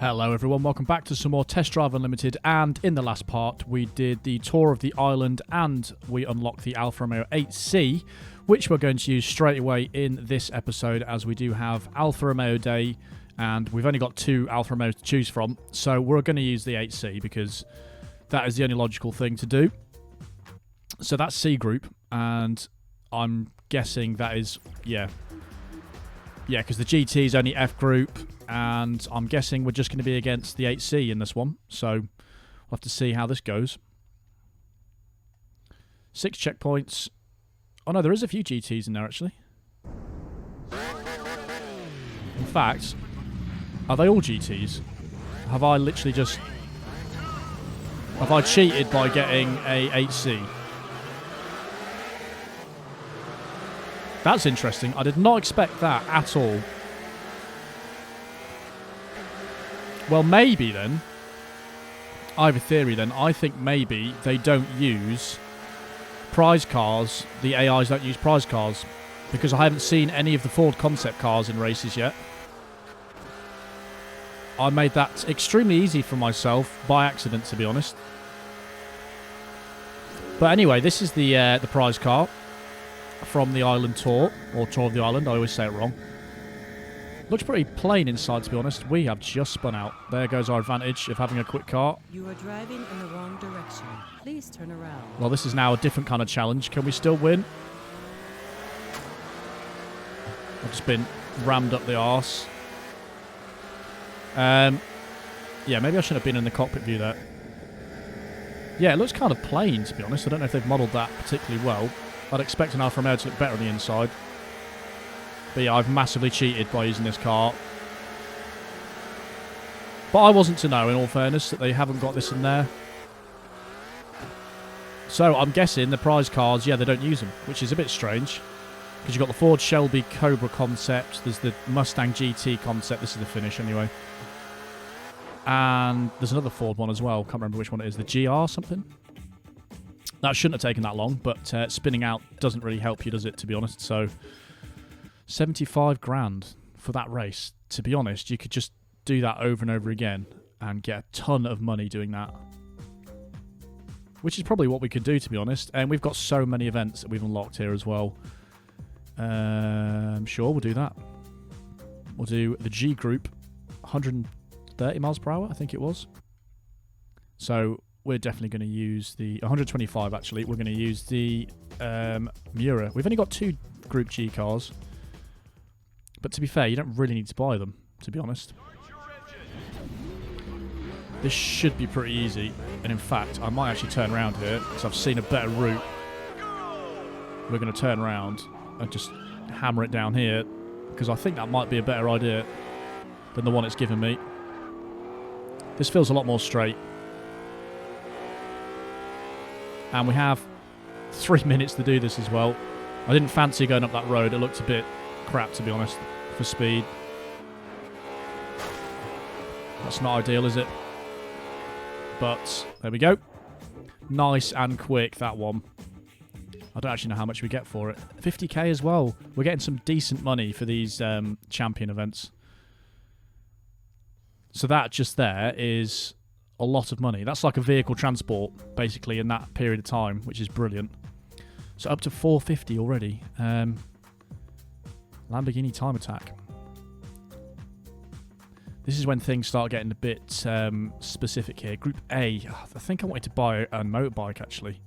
Hello everyone, welcome back to some more Test Drive Unlimited, and in the last part we did the tour of the island and we unlocked the Alfa Romeo 8C, which we're going to use straight away in this episode as we do have Alfa Romeo Day and we've only got two Alfa Romeos to choose from, so we're going to use the 8C because that is the only logical thing to do. So that's C group, and I'm guessing that is, yeah, because the GT is only F group, and I'm guessing we're just going to be against the 8C in this one, so we'll have to see how this goes. 6 checkpoints. Oh no, there is a few GTs in there actually. In fact, are they all GTs? Have I literally just... have I cheated by getting a 8C? That's interesting. I did not expect that at all. Well, maybe then. I have a theory then. I think maybe they don't use prize cars. The AIs don't use prize cars. Because I haven't seen any of the Ford concept cars in races yet. I made that extremely easy for myself by accident, to be honest. But anyway, this is the prize car from the island tour, or tour of the island. I always say it wrong. Looks pretty plain inside, to be honest. We have just spun out. There goes our advantage of having a quick car. You are driving in the wrong direction. Please turn around. Well, this is now a different kind of challenge. Can we still win? I've just been rammed up the arse. Yeah, maybe I shouldn't have been in the cockpit view there. Yeah, it looks kind of plain, to be honest. I don't know if they've modelled that particularly well. I'd expect an Alfa Romeo to look better on the inside. But yeah, I've massively cheated by using this car. But I wasn't to know, in all fairness, that they haven't got this in there. So I'm guessing the prize cars, yeah, they don't use them, which is a bit strange. Because you've got the Ford Shelby Cobra concept, there's the Mustang GT concept, this is the finish anyway. And there's another Ford one as well, can't remember which one it is, the GR something? That shouldn't have taken that long, but spinning out doesn't really help you, does it, to be honest? So 75 grand for that race. To be honest, you could just do that over and over again and get a ton of money doing that. Which is probably what we could do, to be honest. And we've got so many events that we've unlocked here as well. Sure, we'll do that. We'll do the G group, 130 miles per hour, I think it was. So we're definitely going to use the 125. Actually, we're going to use the Miura. We've only got 2 Group G cars, but to be fair, you don't really need to buy them. To be honest, this should be pretty easy. And in fact, I might actually turn around here because I've seen a better route. We're going to turn around and just hammer it down here because I think that might be a better idea than the one it's given me. This feels a lot more straight. And we have 3 minutes to do this as well. I didn't fancy going up that road. It looked a bit crap, to be honest, for speed. That's not ideal, is it? But there we go. Nice and quick, that one. I don't actually know how much we get for it. 50k as well. We're getting some decent money for these champion events. So that just there is a lot of money. That's like a vehicle transport, basically, in that period of time, which is brilliant. So up to 450 already. Lamborghini time attack. This is when things start getting a bit specific here. Group A. I think I wanted to buy a motorbike, actually.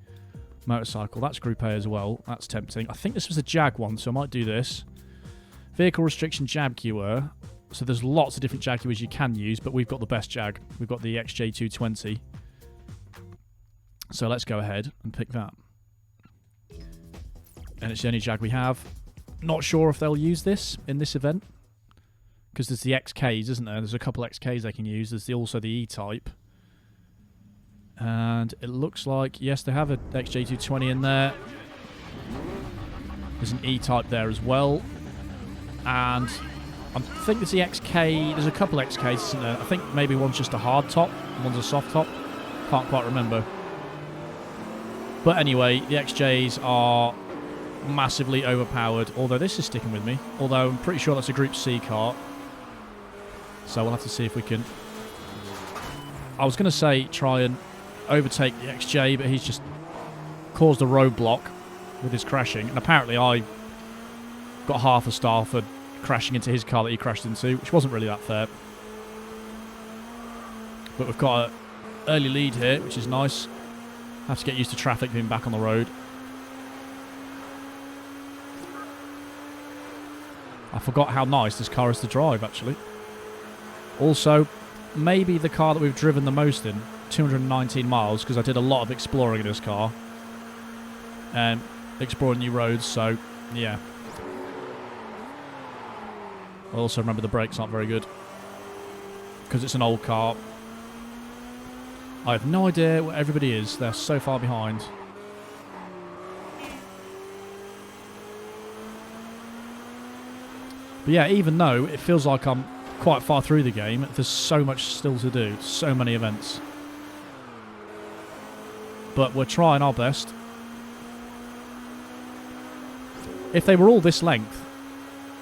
Motorcycle. That's Group A as well. That's tempting. I think this was a Jag one, so I might do this. Vehicle restriction Jaguar. So there's lots of different Jaguars you can use, but we've got the best Jag. We've got the XJ220. So let's go ahead and pick that. And it's the only Jag we have. Not sure if they'll use this in this event. Because there's the XKs, isn't there? There's a couple XKs they can use. There's also the E-Type. And it looks like, yes, they have an XJ220 in there. There's an E-Type there as well. And I think there's the XK. There's a couple XKs, isn't there? I think maybe one's just a hard top, one's a soft top. Can't quite remember. But anyway, the XJs are massively overpowered, although this is sticking with me. Although I'm pretty sure that's a Group C car. So we'll have to see if we can I was going to say try and overtake the XJ, but he's just caused a roadblock with his crashing. And apparently I got half a star for crashing into his car that he crashed into, which wasn't really that fair. But we've got an early lead here, which is nice. Have to get used to traffic being back on the road. I forgot how nice this car is to drive, actually. Also, maybe the car that we've driven the most in, 219 miles, because I did a lot of exploring in this car. And exploring new roads, so, yeah. I also remember the brakes aren't very good. Because it's an old car. I have no idea where everybody is. They're so far behind. But yeah, even though it feels like I'm quite far through the game, there's so much still to do. So many events. But we're trying our best. If they were all this length,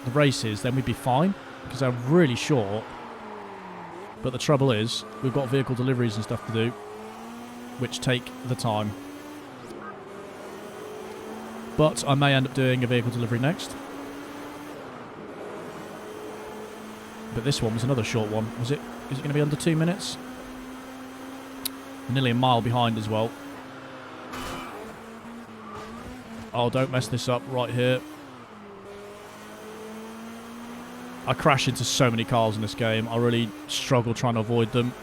the races, then we'd be fine. Because they're really short. But the trouble is, we've got vehicle deliveries and stuff to do, which take the time. But I may end up doing a vehicle delivery next. But this one was another short one. Is it going to be under 2 minutes? We're nearly a mile behind as well. Oh, don't mess this up right here. I crash into so many cars in this game. I really struggle trying to avoid them.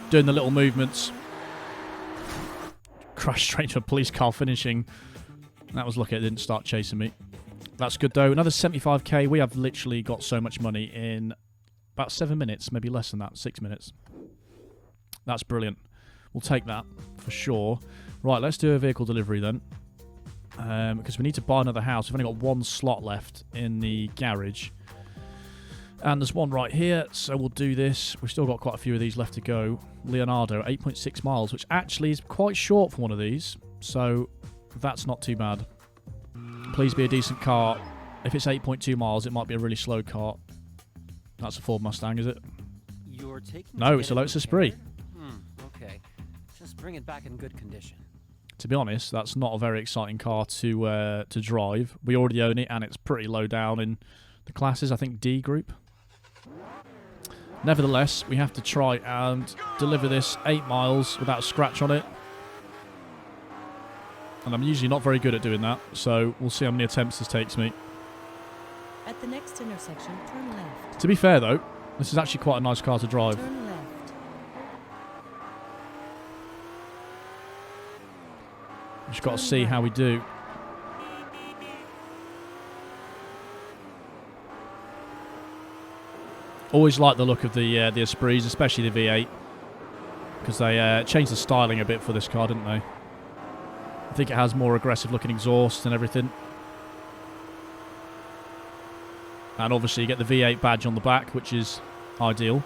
Doing the little movements. Crash straight into a police car finishing. That was lucky it didn't start chasing me. That's good though. Another 75k. We have literally got so much money in about 7 minutes. Maybe less than that. 6 minutes. That's brilliant. We'll take that for sure. Right, let's do a vehicle delivery then. Because we need to buy another house. We've only got one slot left in the garage. And there's one right here, so we'll do this. We've still got quite a few of these left to go. Leonardo, 8.6 miles, which actually is quite short for one of these. So that's not too bad. Please be a decent car. If it's 8.2 miles, it might be a really slow car. That's a Ford Mustang, is it? No, it's a Lotus Esprit. Okay. Just bring it back in good condition. To be honest, that's not a very exciting car to drive. We already own it, and it's pretty low down in the classes. I think D group. Nevertheless, we have to try and deliver this 8 miles without a scratch on it. And I'm usually not very good at doing that, so we'll see how many attempts this takes me. At the next intersection, turn left. To be fair, though, this is actually quite a nice car to drive. Turn left. Just got to see how we do. Always like the look of the Esprits, especially the V8, because they changed the styling a bit for this car, didn't they? I think it has more aggressive looking exhaust and everything. And obviously you get the V8 badge on the back, which is ideal.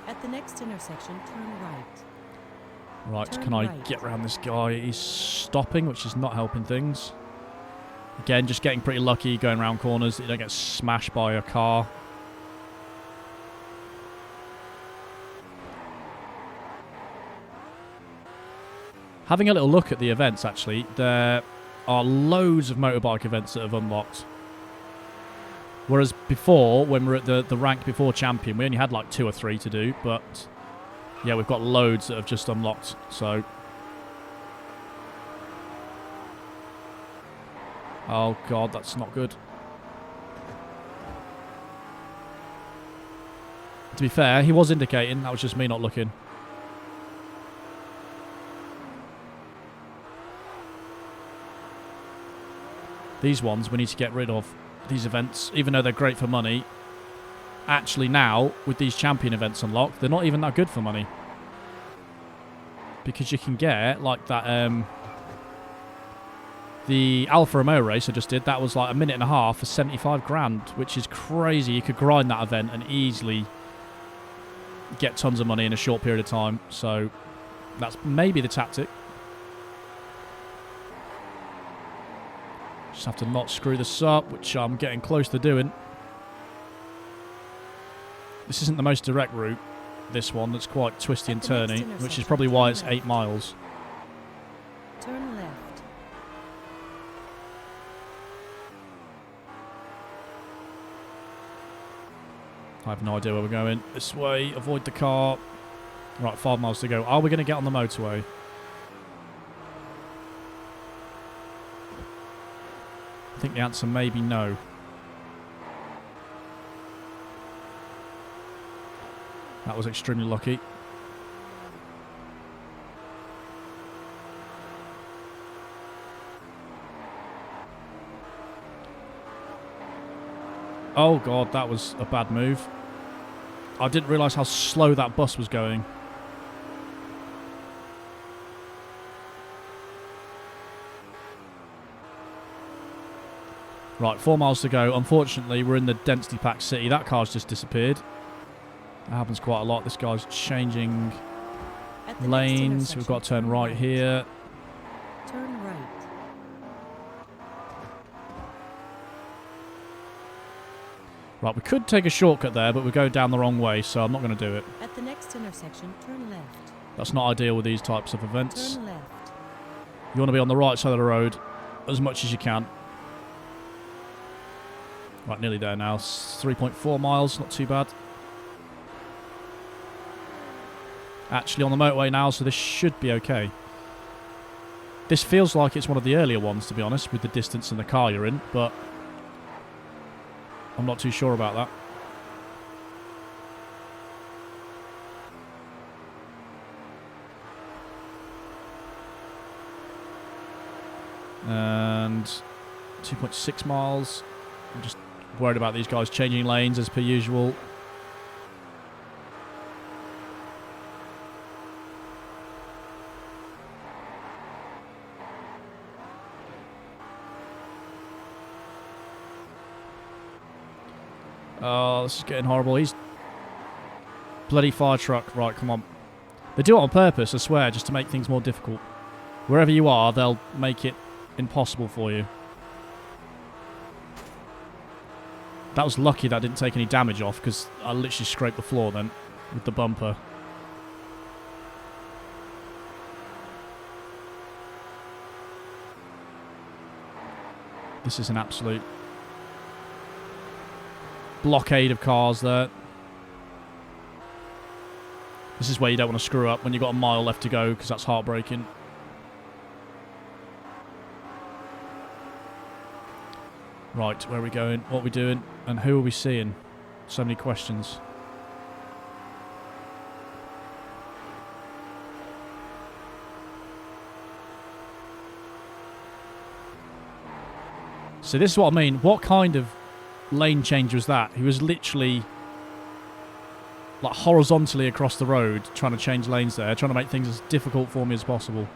At the next intersection, turn right. Right, Turn can I right. get around this guy? He's stopping, which is not helping things. Again, just getting pretty lucky going around corners that you don't get smashed by a car. Having a little look at the events, actually, there are loads of motorbike events that have unlocked. Whereas before, when we were at the rank before champion, we only had like 2 or 3 to do, but yeah, we've got loads that have just unlocked, so... Oh god, that's not good. To be fair, he was indicating, that was just me not looking. These ones we need to get rid of, these events, even though they're great for money. Actually now, with these champion events unlocked, they're not even that good for money. Because you can get, like that, the Alfa Romeo race I just did, that was like 1.5 minutes for 75 grand, which is crazy. You could grind that event and easily get tons of money in a short period of time. So that's maybe the tactic. Just have to not screw this up, which I'm getting close to doing. This isn't the most direct route, this one. That's quite twisty and At the next turny, which is intersection, probably why it's turn 8 left. miles. Turn left. I have no idea where we're going. This way, avoid the car. Right, 5 miles to go. Are we going to get on the motorway? I think the answer may be no. That was extremely lucky. Oh god, that was a bad move. I didn't realise how slow that bus was going. Right, 4 miles to go. Unfortunately, we're in the densely packed city. That car's just disappeared. That happens quite a lot. This guy's changing At the next lanes. We've got to turn intersection, right here. Turn right. Right, we could take a shortcut there, but we're going down the wrong way, so I'm not going to do it. At the next intersection, turn left. That's not ideal with these types of events. Turn left. You want to be on the right side of the road as much as you can. Right, nearly there now. 3.4 miles, not too bad. Actually on the motorway now, so this should be okay. This feels like it's one of the earlier ones, to be honest, with the distance and the car you're in, but I'm not too sure about that. And 2.6 miles. I'm just worried about these guys changing lanes as per usual. Oh, this is getting horrible. He's bloody fire truck. Right, come on. They do it on purpose, I swear, just to make things more difficult. Wherever you are, they'll make it impossible for you. That was lucky that didn't take any damage off, because I literally scraped the floor then with the bumper. This is an absolute blockade of cars there. This is where you don't want to screw up when you've got a mile left to go, because that's heartbreaking. Right, where are we going? What are we doing? And who are we seeing? So many questions. So this is what I mean. What kind of lane change was that? He was literally like horizontally across the road trying to change lanes there, trying to make things as difficult for me as possible.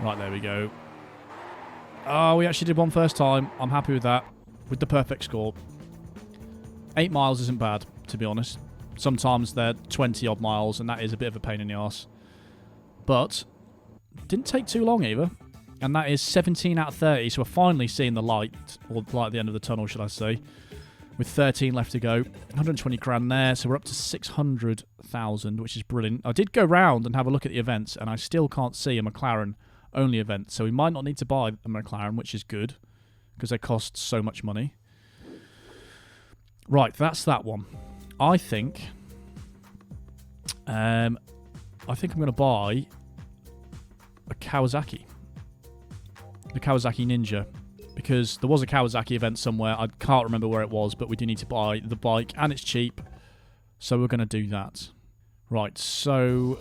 Right, there we go. Oh, we actually did one first time. I'm happy with that. With the perfect score. 8 miles isn't bad, to be honest. Sometimes they're 20 odd miles, and that is a bit of a pain in the arse. But didn't take too long either. And that is 17 out of 30, so we're finally seeing the light, or light at the end of the tunnel, should I say. With 13 left to go. 120 grand there, so we're up to 600,000, which is brilliant. I did go round and have a look at the events, and I still can't see a McLaren-only event, so we might not need to buy a McLaren, which is good, because they cost so much money. Right, that's that one. I think I'm going to buy a Kawasaki. The Kawasaki Ninja, because there was a Kawasaki event somewhere. I can't remember where it was, but we do need to buy the bike, and it's cheap, so we're going to do that. Right, so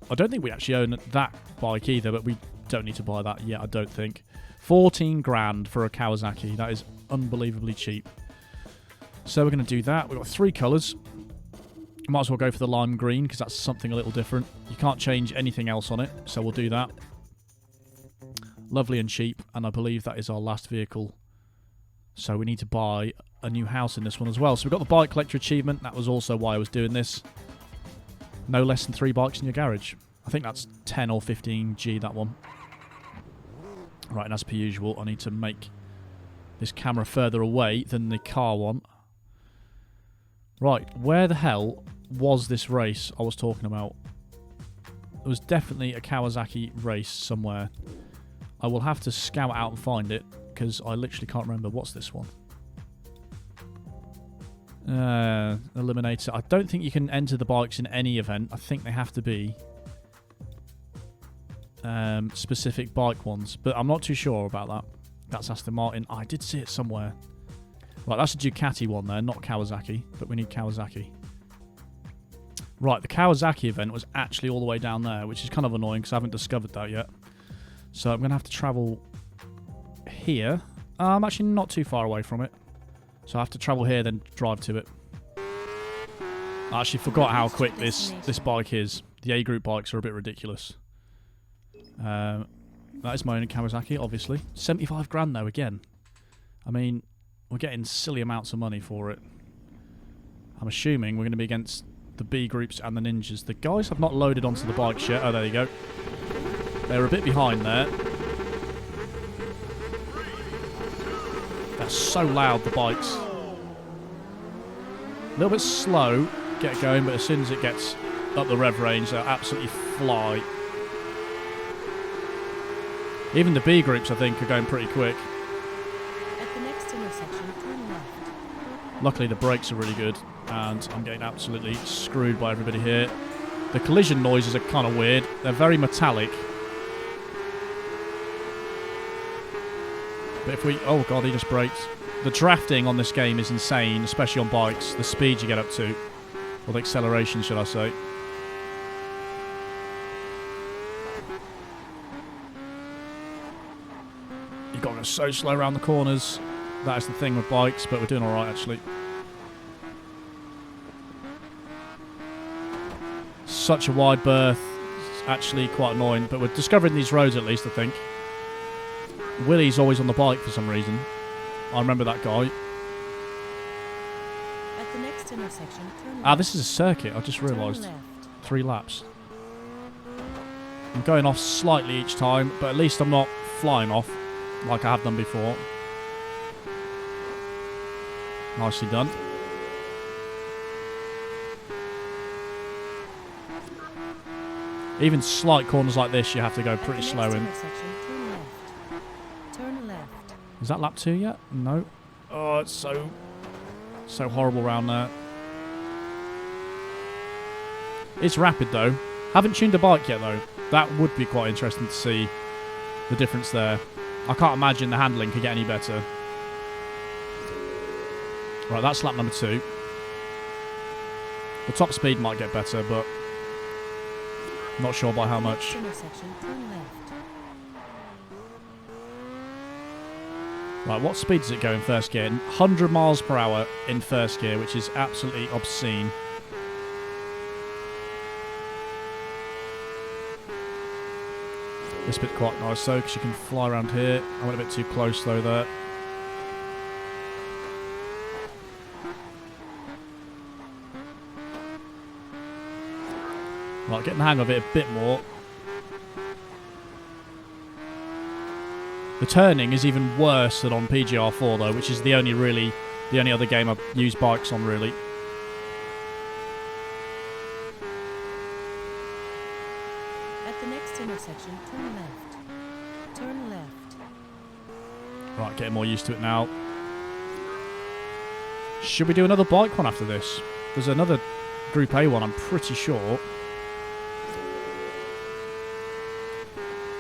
I don't think we actually own that bike either, but we don't need to buy that yet, I don't think. 14 grand for a Kawasaki. That is unbelievably cheap. So we're going to do that. We've got 3 colours. Might as well go for the lime green, because that's something a little different. You can't change anything else on it, so we'll do that. Lovely and cheap, and I believe that is our last vehicle. So we need to buy a new house in this one as well. So we've got the bike collector achievement. That was also why I was doing this. No less than 3 bikes in your garage. I think that's 10 or 15G, that one. Right, and as per usual, I need to make this camera further away than the car one. Right, where the hell was this race I was talking about? There was definitely a Kawasaki race somewhere. I will have to scout out and find it, because I literally can't remember. What's this one? Eliminator. I don't think you can enter the bikes in any event. I think they have to be specific bike ones, but I'm not too sure about that. That's Aston Martin. I did see it somewhere. Right, that's a Ducati one there, not Kawasaki, but we need Kawasaki. Right, the Kawasaki event was actually all the way down there, which is kind of annoying because I haven't discovered that yet. So I'm going to have to travel here. I'm actually not too far away from it. So I have to travel here, then drive to it. I actually forgot how quick this bike is. The A group bikes are a bit ridiculous. That is my own Kawasaki, obviously. 75 grand though, again. I mean, we're getting silly amounts of money for it. I'm assuming we're going to be against the B groups and the ninjas. The guys have not loaded onto the bikes yet. Oh, there you go. They're a bit behind there. They're so loud, the bikes. A little bit slow, get going, but as soon as it gets up the rev range, they'll absolutely fly. Even the B groups, I think, are going pretty quick. At the next intersection, turn left. Luckily, the brakes are really good, and I'm getting absolutely screwed by everybody here. The collision noises are kind of weird. They're very metallic. But if we... Oh, God, he just braked. The drafting on this game is insane, especially on bikes. The speed you get up to. Or the acceleration, should I say. You've got to go so slow around the corners. That is the thing with bikes, but we're doing alright, actually. Such a wide berth. It's actually quite annoying, but we're discovering these roads at least, I think. Willie's always on the bike for some reason. I remember that guy. At the next intersection, turn left. Ah, this is a circuit, I just realised. 3 laps. I'm going off slightly each time, but at least I'm not flying off like I have done before. Nicely done. Even slight corners like this, you have to go pretty slow in. Turn left. Is that lap 2 yet? No. Oh, it's so horrible round there. It's rapid though. Haven't tuned the bike yet though. That would be quite interesting to see the difference there. I can't imagine the handling could get any better. Right, that's lap number 2. The top speed might get better, but not sure by how much. Right, what speed does it go in first gear? 100 miles per hour in first gear, which is absolutely obscene. This bit's quite nice though, because you can fly around here. I went a bit too close though there. Right, getting the hang of it a bit more. The turning is even worse than on PGR4 though, which is the only other game I've used bikes on really. At the next intersection, turn left. Turn left. Right, getting more used to it now. Should we do another bike one after this? There's another Group A one, I'm pretty sure.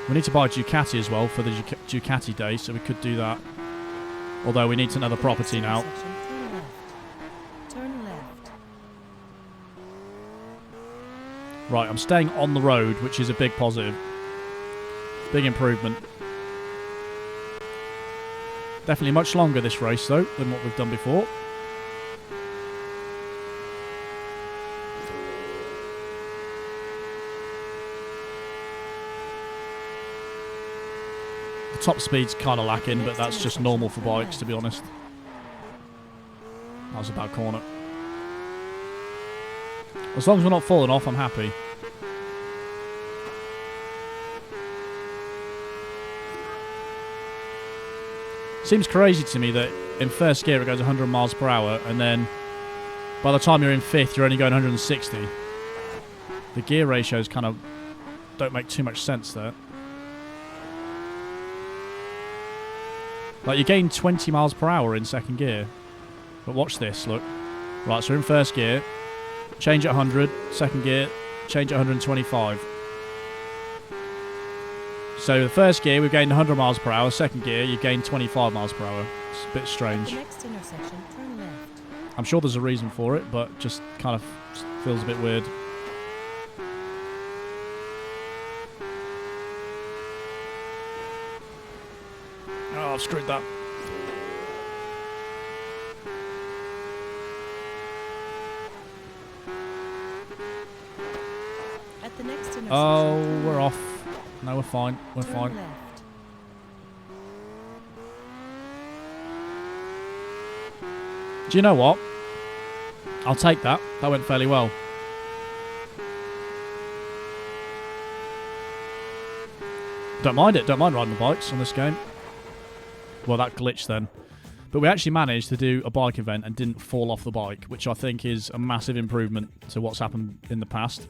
We need to buy a Ducati as well for the Ducati day, so we could do that. Although we need another property now. Turn left. Turn left. Right, I'm staying on the road, which is a big positive. Big improvement. Definitely much longer this race, though, than what we've done before. The top speed's kind of lacking, but that's just normal for bikes, to be honest. That was a bad corner. As long as we're not falling off, I'm happy. Seems crazy to me that in first gear it goes 100 miles per hour, and then by the time you're in fifth, you're only going 160. The gear ratios kind of don't make too much sense there. Like, you gain 20 miles per hour in second gear. But watch this, look. Right, so we're in first gear. Change at 100. Second gear. Change at 125. So the first gear, we've gained 100 miles per hour. Second gear, you gain 25 miles per hour. It's a bit strange. At the next intersection, turn left. I'm sure there's a reason for it, but just kind of feels a bit weird. Oh, I've screwed that. At the next intersection, Oh, turn we're left. off. No, we're fine. We're Turn fine. left. Do you know what? I'll take that. That went fairly well. Don't mind it. Don't mind riding the bikes on this game. Well, that glitched then. But we actually managed to do a bike event and didn't fall off the bike, which I think is a massive improvement to what's happened in the past.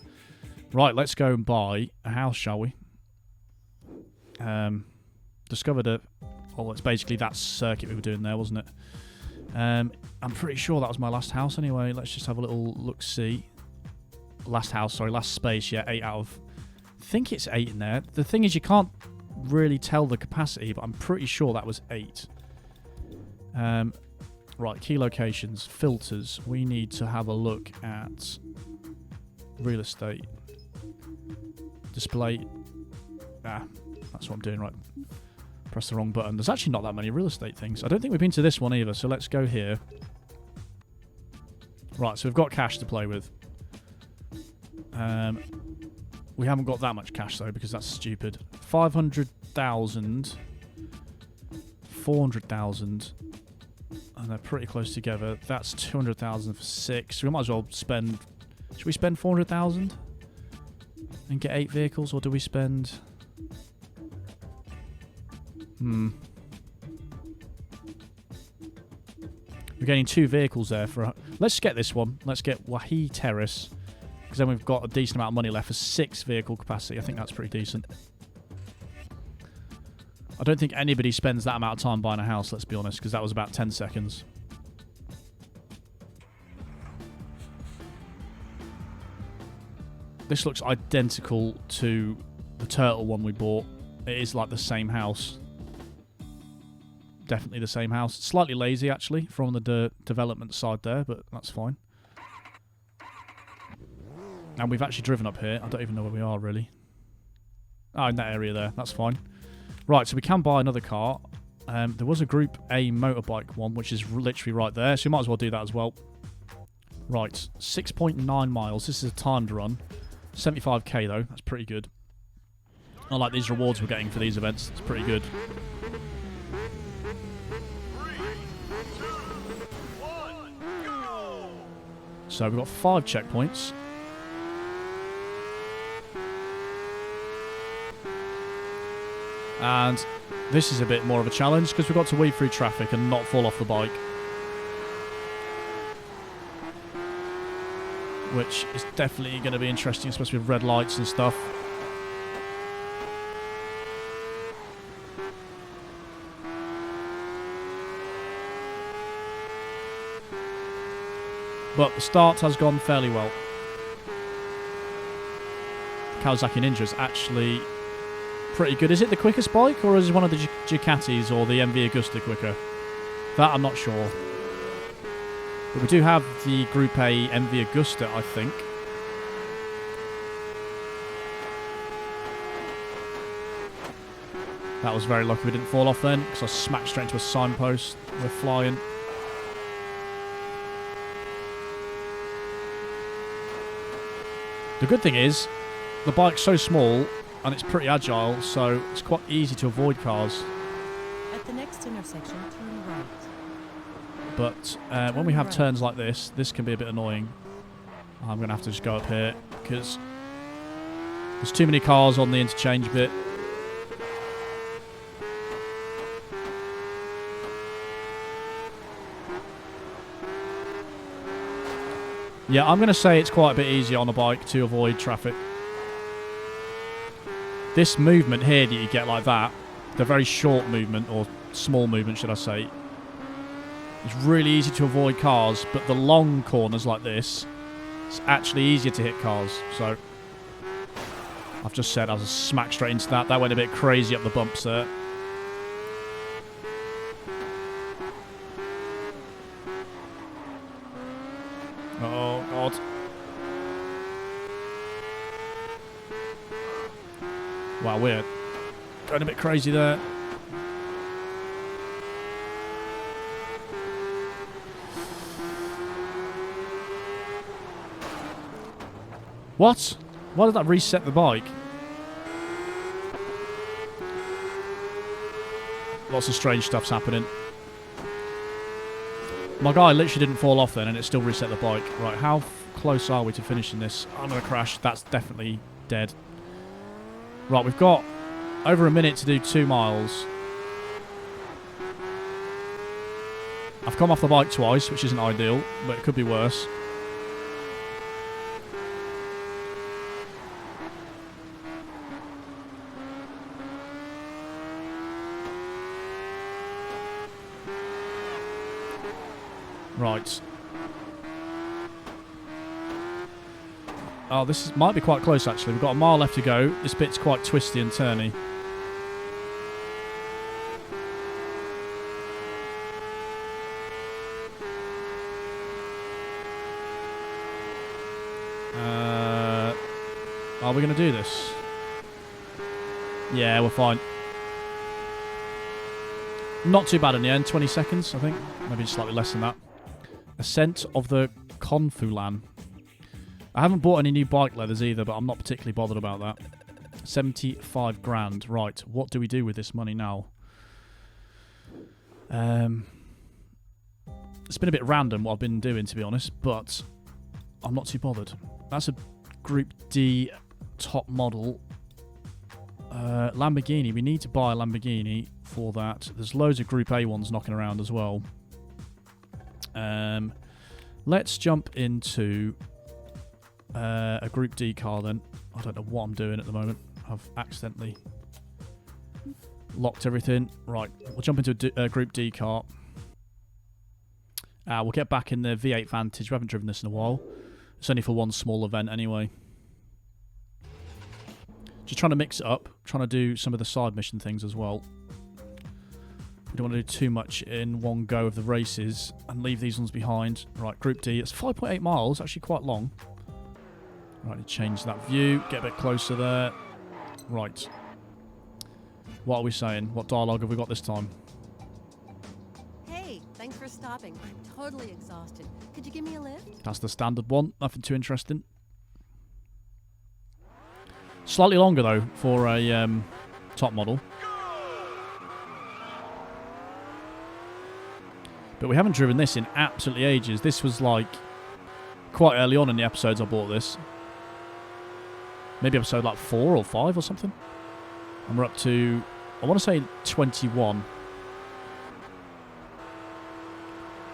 Right, let's go and buy a house, shall we? Discovered a... Well, it's basically that circuit we were doing there, wasn't it? I'm pretty sure that was my last house anyway. Let's just have a little look-see. Last house, sorry, last space. Yeah, 8 out of... I think it's 8 in there. The thing is, you can't really tell the capacity, but I'm pretty sure that was 8. Right, key locations, filters. We need to have a look at real estate. Display. Ah, that's what I'm doing, right. Press the wrong button. There's actually not that many real estate things. I don't think we've been to this one either, so let's go here. Right, so we've got cash to play with. We haven't got that much cash, though, because that's stupid. 500,000. 400,000. And they're pretty close together. That's 200,000 for 6. We might as well spend... Should we spend 400,000? And get 8 vehicles, or do we spend... We're getting 2 vehicles there for... Let's get this one. Let's get Wahi Terrace. Because then we've got a decent amount of money left for 6 vehicle capacity. I think that's pretty decent. I don't think anybody spends that amount of time buying a house, let's be honest, because that was about 10 seconds. This looks identical to the turtle one we bought. It is like the same house. Definitely the same house. Slightly lazy, actually, from the development side there, but that's fine. And we've actually driven up here. I don't even know where we are, really. Oh, in that area there. That's fine. Right, so we can buy another car. There was a Group A motorbike one, which is literally right there, so we might as well do that as well. Right, 6.9 miles. This is a timed run. 75k, though. That's pretty good. I like these rewards we're getting for these events. It's pretty good. 3, 2, 1, go! So we've got 5 checkpoints. And this is a bit more of a challenge because we've got to weave through traffic and not fall off the bike. Which is definitely going to be interesting, especially with red lights and stuff. But the start has gone fairly well. Kawasaki Ninja is actually pretty good. Is it the quickest bike, or is it one of the Ducatis or the MV Agusta quicker? That I'm not sure. But we do have the Group A MV Agusta, I think. That was very lucky we didn't fall off then, because I smacked straight into a signpost. We're flying. The good thing is, the bike's so small and it's pretty agile, so it's quite easy to avoid cars. At the next intersection, turn right. But when we have turns like this can be a bit annoying. I'm going to have to just go up here because there's too many cars on the interchange bit. Yeah, I'm going to say it's quite a bit easier on a bike to avoid traffic. This movement here that you get like that, the very short movement, or small movement should I say, it's really easy to avoid cars, but the long corners like this, it's actually easier to hit cars. So, I've just said I was smacked straight into that. That went a bit crazy up the bumps there. Oh, God. Wow, we're going a bit crazy there. What? Why did that reset the bike? Lots of strange stuff's happening. My guy literally didn't fall off then and it still reset the bike. Right, how close are we to finishing this? I'm going to crash. That's definitely dead. Right, we've got over a minute to do 2 miles. I've come off the bike twice, which isn't ideal, but it could be worse. Right. Oh, might be quite close actually. We've got a mile left to go. This bit's quite twisty and turny. Are we going to do this? Yeah, we're fine. Not too bad in the end. 20 seconds, I think. Maybe slightly less than that. Ascent of the Confulan. I haven't bought any new bike leathers either, but I'm not particularly bothered about that. 75 grand. Right, what do we do with this money now? It's been a bit random what I've been doing, to be honest, but I'm not too bothered. That's a Group D top model. Lamborghini. We need to buy a Lamborghini for that. There's loads of Group A ones knocking around as well. Let's jump into a Group D car then. I don't know what I'm doing at the moment. I've accidentally locked everything. Right, we'll jump into a Group D car. We'll get back in the V8 Vantage. We haven't driven this in a while. It's only for one small event anyway. Just trying to mix it up. Trying to do some of the side mission things as well. We don't want to do too much in one go of the races and leave these ones behind. Right, Group D. It's 5.8 miles. Actually quite long. Right, change that view. Get a bit closer there. Right. What are we saying? What dialogue have we got this time? Hey, thanks for stopping. I'm totally exhausted. Could you give me a lift? That's the standard one. Nothing too interesting. Slightly longer, though, for a top model. But we haven't driven this in absolutely ages. This was, like, quite early on in the episodes I bought this. Maybe episode, like, 4 or 5 or something. And we're up to, I want to say, 21.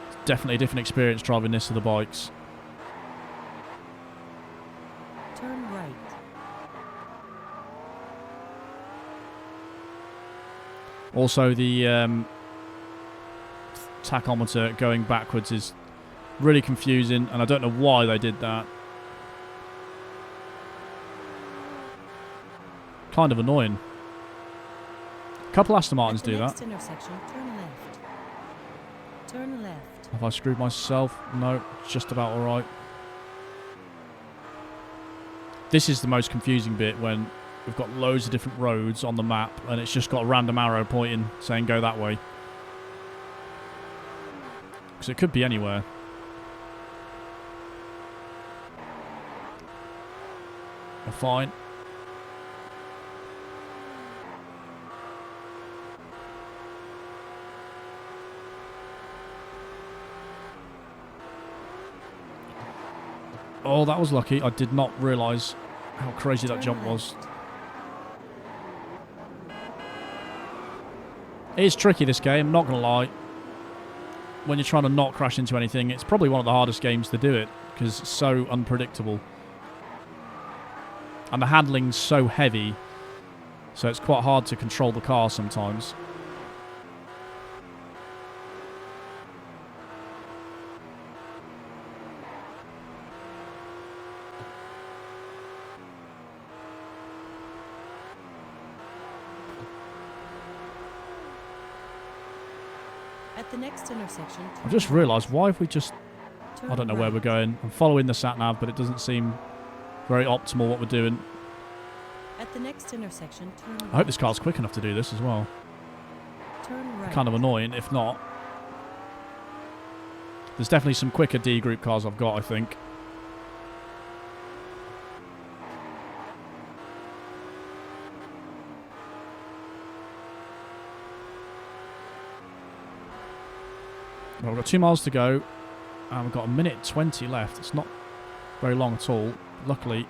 It's definitely a different experience driving this to the bikes. Turn right. Also, the tachometer going backwards is really confusing, and I don't know why they did that. Kind of annoying. A couple Aston Martins do that. Intersection, turn left. Turn left. Have I screwed myself? No, just about alright. This is the most confusing bit when we've got loads of different roads on the map and it's just got a random arrow pointing saying go that way. Because it could be anywhere. We're fine. Oh, that was lucky. I did not realise how crazy that jump was. It is tricky, this game, not going to lie. When you're trying to not crash into anything, it's probably one of the hardest games to do it. because it's so unpredictable. And the handling's so heavy, so it's quite hard to control the car sometimes. At the next intersection, I've just realised, why have we just... turn I don't know where we're right. going. I'm following the sat-nav, but it doesn't seem very optimal what we're doing. At the next intersection, turn right. I hope this car's quick enough to do this as well. Turn right. Kind of annoying, if not. There's definitely some quicker D group cars I've got, I think. Well, we've got 2 miles to go, and we've got 1:20 left. It's not very long at all. Luckily,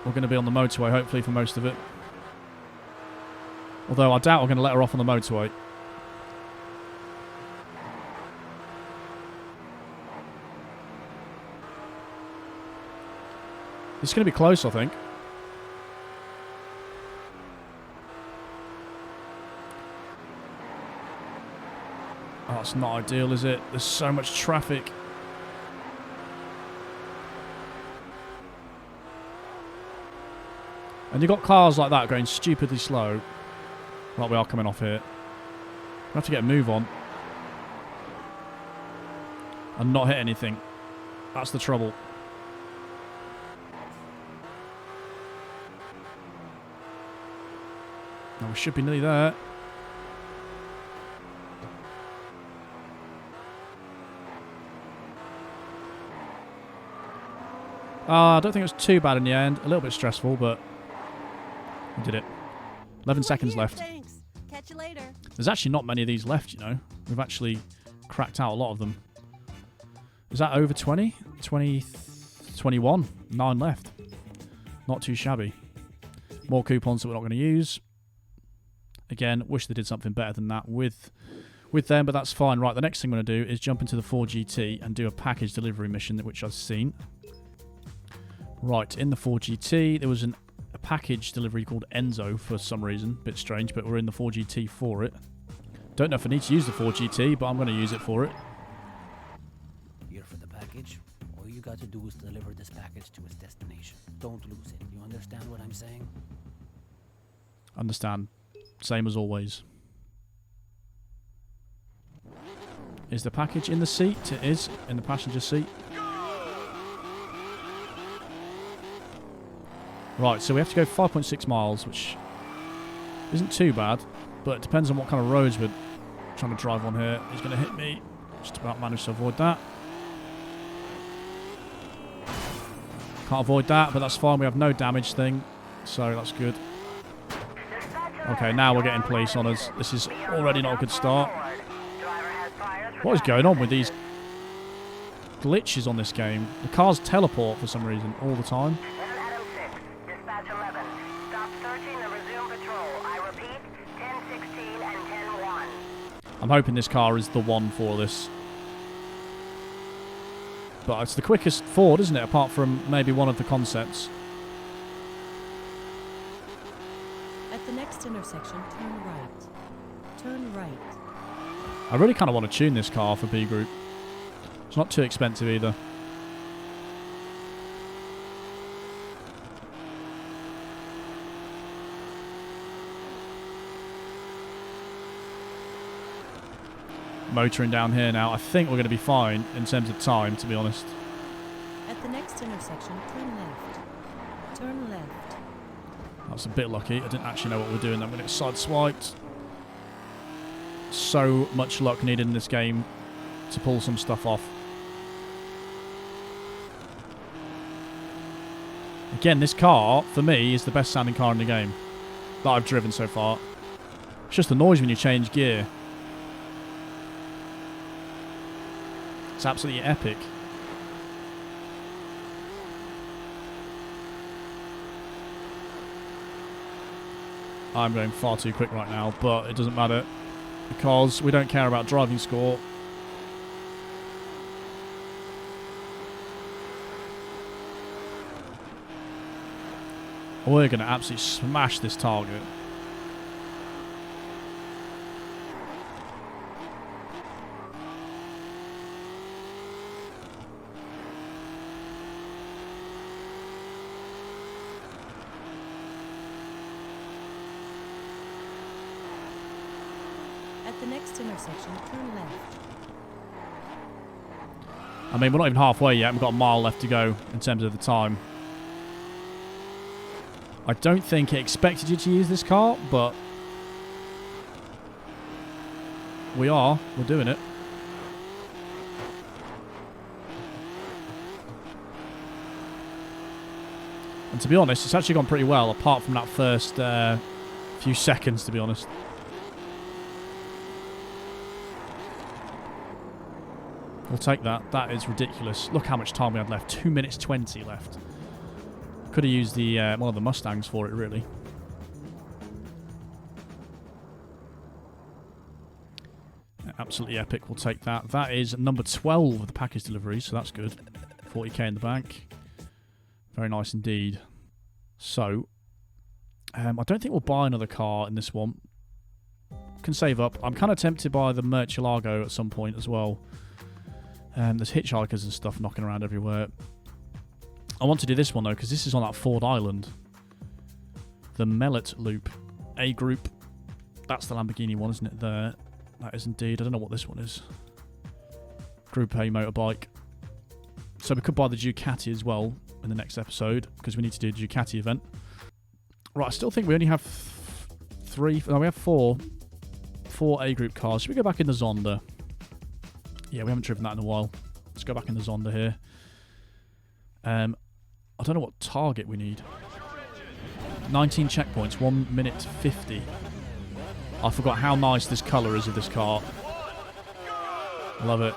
we're going to be on the motorway, hopefully, for most of it. Although I doubt we're going to let her off on the motorway. It's going to be close, I think. Oh, it's not ideal, is it? There's so much traffic. And you've got cars like that going stupidly slow. Like we are coming off here. We have to get a move on. And not hit anything. That's the trouble. Now we should be nearly there. I don't think it was too bad in the end. A little bit stressful, but we did it. 11 seconds left. Thanks. Catch you later. There's actually not many of these left, you know. We've actually cracked out a lot of them. Is that over 20? 20, 21. 9 left. Not too shabby. More coupons that we're not going to use. Again, wish they did something better than that with them, but that's fine. Right, the next thing I'm going to do is jump into the 4GT and do a package delivery mission, which I've seen. Right, in the 4GT, there was a package delivery called Enzo for some reason. Bit strange, but we're in the 4GT for it. Don't know if I need to use the 4GT, but I'm going to use it for it. Here for the package. All you got to do is deliver this package to its destination. Don't lose it. You understand what I'm saying? Understand. Same as always. Is the package in the seat? It is, in the passenger seat. Right, so we have to go 5.6 miles, which isn't too bad, but it depends on what kind of roads we're trying to drive on here. He's going to hit me. Just about managed to avoid that. Can't avoid that, but that's fine. We have no damage thing, so that's good. Okay, now we're getting police on us. This is already not a good start. What is going on with these glitches on this game? The cars teleport for some reason all the time. I'm hoping this car is the one for this. But it's the quickest Ford, isn't it? Apart from maybe one of the concepts. At the next intersection, turn right. Turn right. I really kind of want to tune this car for B Group. It's not too expensive either. Motoring down here now. I think we're going to be fine in terms of time, to be honest. At the next intersection, turn left. Turn left. That's a bit lucky. I didn't actually know what we were doing. I'm going to get sideswiped. So much luck needed in this game to pull some stuff off. Again, this car, for me, is the best sounding car in the game that I've driven so far. It's just the noise when you change gear. It's absolutely epic. I'm going far too quick right now, but it doesn't matter because we don't care about driving score. We're going to absolutely smash this target. At the next intersection, turn left. I mean, we're not even halfway yet. We've got a mile left to go in terms of the time. I don't think it expected you to use this car, but we're doing it. And to be honest, it's actually gone pretty well, apart from that first few seconds, to be honest. We'll take that. That is ridiculous. Look how much time we had left. 2 minutes 20 left. Could have used the one of the Mustangs for it, really. Absolutely epic. We'll take that. That is number 12 of the package delivery, so that's good. 40k in the bank. Very nice indeed. So, I don't think we'll buy another car in this one. Can save up. I'm kind of tempted by the Murcielago at some point as well. There's hitchhikers and stuff knocking around everywhere. I want to do this one, though, because this is on that Ford Island. The Mellet Loop. A Group. That's the Lamborghini one, isn't it? There. That is indeed. I don't know what this one is. Group A motorbike. So we could buy the Ducati as well in the next episode, because we need to do a Ducati event. Right, I still think we only have we have four A Group cars. Should we go back in the Zonda? Yeah, we haven't driven that in a while. Let's go back in the Zonda here. I don't know what target we need. 19 checkpoints, 1 minute 50. I forgot how nice this colour is of this car. Love it.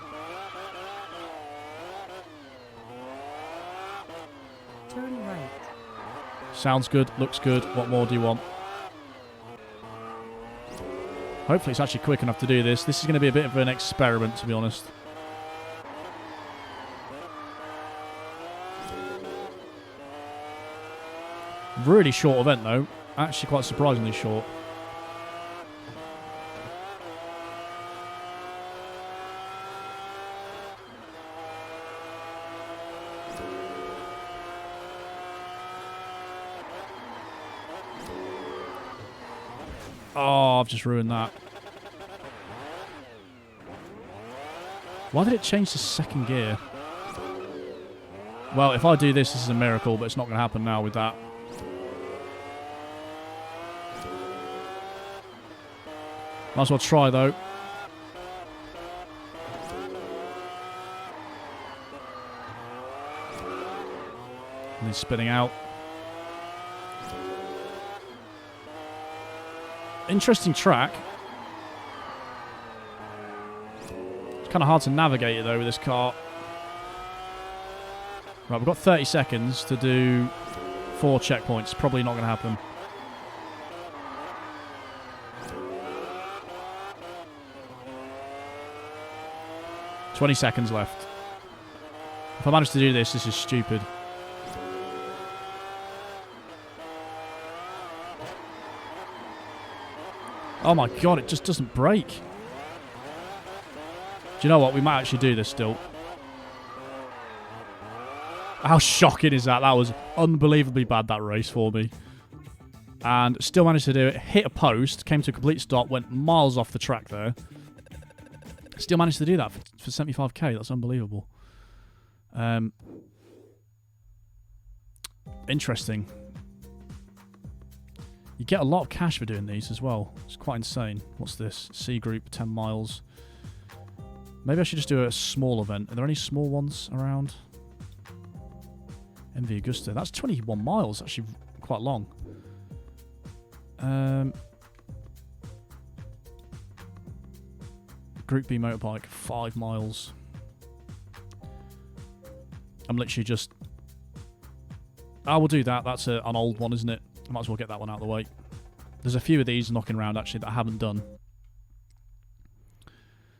Turn right. Sounds good, looks good. What more do you want? Hopefully it's actually quick enough to do this. This is going to be a bit of an experiment, to be honest. Really short event, though. Actually quite surprisingly short. Oh, I've just ruined that. Why did it change to second gear? Well, if I do this, this is a miracle, but it's not going to happen now with that. Might as well try, though. And he's spinning out. Interesting track. It's kind of hard to navigate it, though, with this car. Right, we've got 30 seconds to do 4 checkpoints. Probably not going to happen. $20 seconds left. If I manage to do this, this is stupid. Oh my god, it just doesn't brake. Do you know what? We might actually do this still. How shocking is that? That was unbelievably bad, that race for me. And still managed to do it. Hit a post, came to a complete stop, went miles off the track there. Still managed to do that for 75k. That's unbelievable. Interesting. You get a lot of cash for doing these as well. It's quite insane. What's this? C Group, 10 miles. Maybe I should just do a small event. Are there any small ones around? MV Augusta. That's 21 miles. Actually quite long. Group B motorbike, 5 miles. I'm literally just... I will do that. That's an old one, isn't it? I might as well get that one out of the way. There's a few of these knocking around, actually, that I haven't done.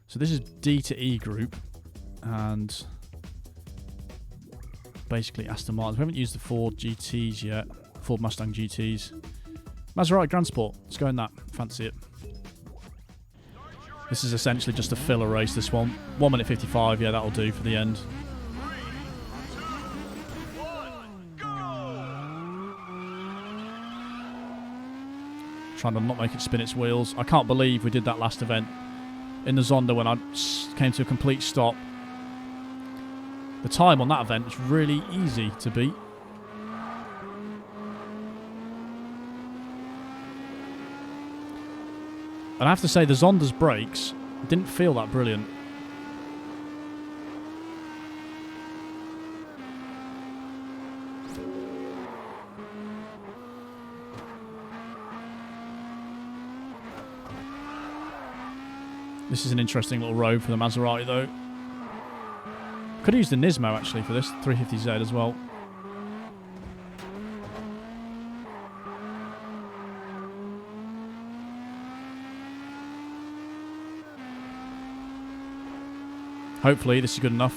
So this is D to E group. And basically Aston Martin. We haven't used the Ford GTs yet. Ford Mustang GTs. Maserati Grand Sport. Let's go in that. Fancy it. This is essentially just a filler race, this one. 1 minute 55. Yeah, that'll do for the end. 3, 2, 1, go! Trying to not make it spin its wheels. I can't believe we did that last event in the Zonda when I came to a complete stop. The time on that event was really easy to beat. And I have to say, the Zonda's brakes didn't feel that brilliant. This is an interesting little road for the Maserati, though. Could have used the Nismo, actually, for this 350Z as well. Hopefully, this is good enough.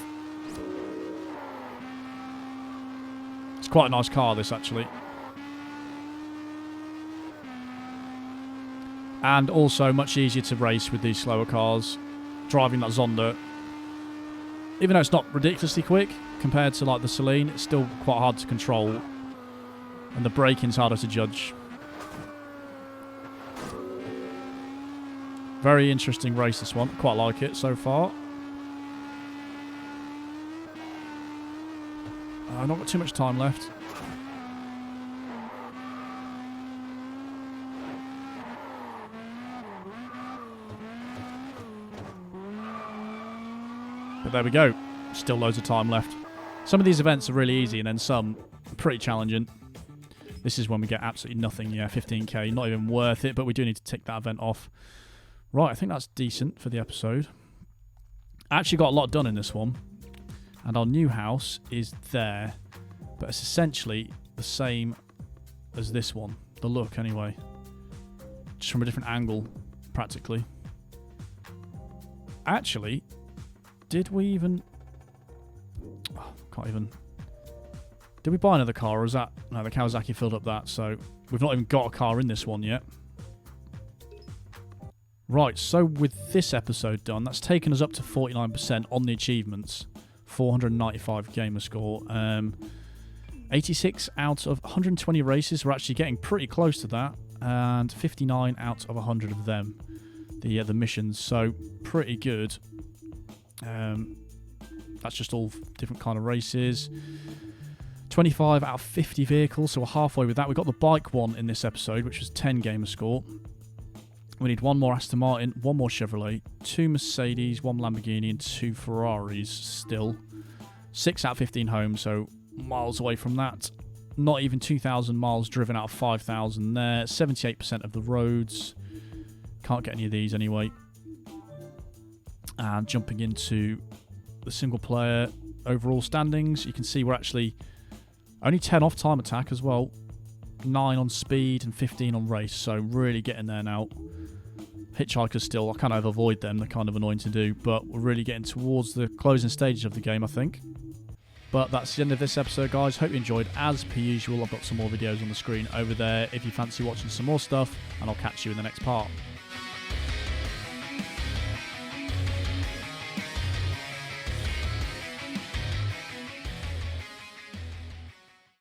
It's quite a nice car, this, actually. And also much easier to race with these slower cars. Driving that Zonda, even though it's not ridiculously quick compared to like the Celine, it's still quite hard to control. And the braking's harder to judge. Very interesting race, this one. Quite like it so far. I've not got too much time left. But there we go. Still loads of time left. Some of these events are really easy and then some are pretty challenging. This is when we get absolutely nothing. Yeah, 15k. Not even worth it, but we do need to tick that event off. Right, I think that's decent for the episode. I actually got a lot done in this one. And our new house is there. But it's essentially the same as this one. The look, anyway. Just from a different angle, practically. Actually, did we even... Oh, can't even... Did we buy another car, or is that... No, the Kawasaki filled up that, so we've not even got a car in this one yet. Right, so with this episode done, that's taken us up to 49% on the achievements. 495 gamer score. 86 out of 120 races. We're actually getting pretty close to that. And 59 out of 100 of them. The missions, so pretty good. That's just all different kind of races. 25 out of 50 vehicles, so we're halfway with that. We got the bike one in this episode, which was 10 gamer score. We need one more Aston Martin, one more Chevrolet, 2 Mercedes, 1 Lamborghini, and 2 Ferraris still. 6 out of 15 homes, so miles away from that. Not even 2,000 miles driven out of 5,000 there. 78% of the roads. Can't get any of these anyway. And jumping into the single player overall standings, you can see we're actually only 10 off time attack as well. 9 on speed and 15 on race, so really getting there now. Hitchhikers still, I kind of avoid them, they're kind of annoying to do, but we're really getting towards the closing stages of the game, I think. But that's the end of this episode, guys. Hope you enjoyed. As per usual, I've got some more videos on the screen over there if you fancy watching some more stuff, and I'll catch you in the next part.